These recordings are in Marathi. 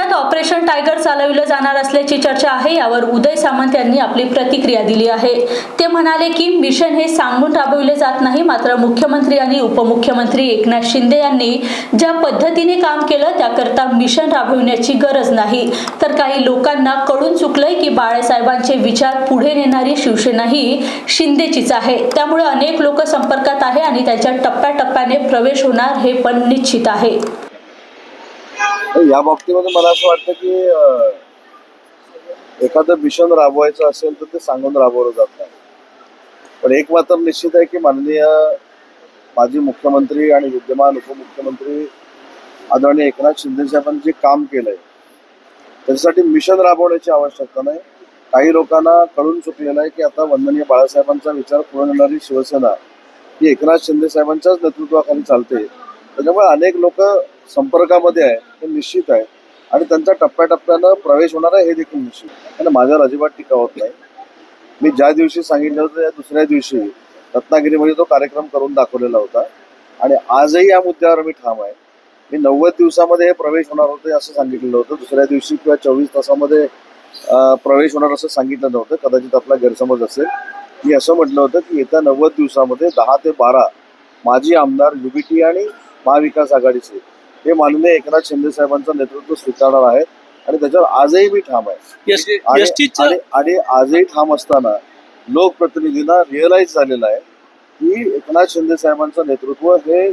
राज्यात ऑपरेशन टायगर चालविलं जाणार असल्याची चर्चा आहे। यावर उदय सामंत यांनी आपली प्रतिक्रिया दिली आहे। ते म्हणाले की मिशन हे सांगून राबविले जात नाही, मात्र मुख्यमंत्री आणि उपमुख्यमंत्री एकनाथ शिंदे यांनी ज्या पद्धतीने काम केलं त्याकरता मिशन राबविण्याची गरज नाही। तर काही लोकांना कळून चुकलंय की बाळासाहेबांचे विचार पुढे नेणारी शिवसेना ही शिंदेचीच आहे। त्यामुळे अनेक लोक संपर्कात आहे आणि त्यांच्या टप्प्याटप्प्याने प्रवेश होणार हे पण निश्चित आहे। या बाबतीमध्ये मला असं वाटतं की एखादं मिशन राबवायचं असेल तर ते सांगून राबवलं जात नाही। पण एक मात्र निश्चित आहे की माननीय माजी मुख्यमंत्री आणि विद्यमान उपमुख्यमंत्री आदरणीय एकनाथ शिंदे साहेबांनी जे काम केलंय त्याच्यासाठी मिशन राबवण्याची आवश्यकता नाही। काही लोकांना कळून चुकलेलं आहे की आता वंदनीय बाळासाहेबांचा विचार पुढे नेणारी शिवसेना ही एकनाथ शिंदे साहेबांच्याच नेतृत्वाखाली चालते। त्याच्यामुळे अनेक लोक संपर्कामध्ये आहे हे निश्चित आहे आणि त्यांचा टप्प्याटप्प्यानं प्रवेश होणार आहे हे देखील निश्चित आहे। आणि माझ्यावर अजिबात टीका होत नाही। मी ज्या दिवशी सांगितलं होतं त्या दुसऱ्या दिवशी रत्नागिरीमध्ये तो कार्यक्रम करून दाखवलेला होता आणि आजही या मुद्द्यावर मी ठाम आहे। मी 90 दिवसामध्ये हे प्रवेश होणार होते असं सांगितलेलं होतं, दुसऱ्या दिवशी किंवा 24 तासामध्ये प्रवेश होणार असं सांगितलं नव्हतं। कदाचित आपला गैरसमज असेल। मी असं म्हटलं होतं की येत्या 90 दिवसामध्ये 10 ते 12 माजी आमदार युबीटी आणि महाविकास आघाडीचे हे माननीय एकनाथ शिंदे साहेबांचं नेतृत्व स्वीकारणार आहेत आणि त्याच्यावर आजही मी ठाम आहे। आणि आजही ठाम असताना लोकप्रतिनिधींना रिअलाइज झालेलं आहे की एकनाथ शिंदे साहेबांचं नेतृत्व हे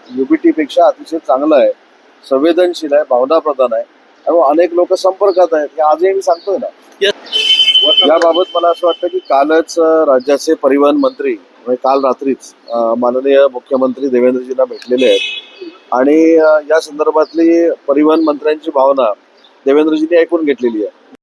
युबीटीपेक्षा अतिशय चांगलं आहे, संवेदनशील आहे, भावनाप्रधान आहे आणि अनेक लोक संपर्कात आहेत हे आजही मी सांगतोय ना। याबाबत मला असं वाटतं की कालच राज्याचे परिवहन मंत्री काल रात्रीच माननीय मुख्यमंत्री देवेंद्रजींना भेटलेले आहेत आणि या संदर्भातली परिवहन मंत्र्यांची भावना देवेंद्रजींनी ऐकून घेतलेली आहे।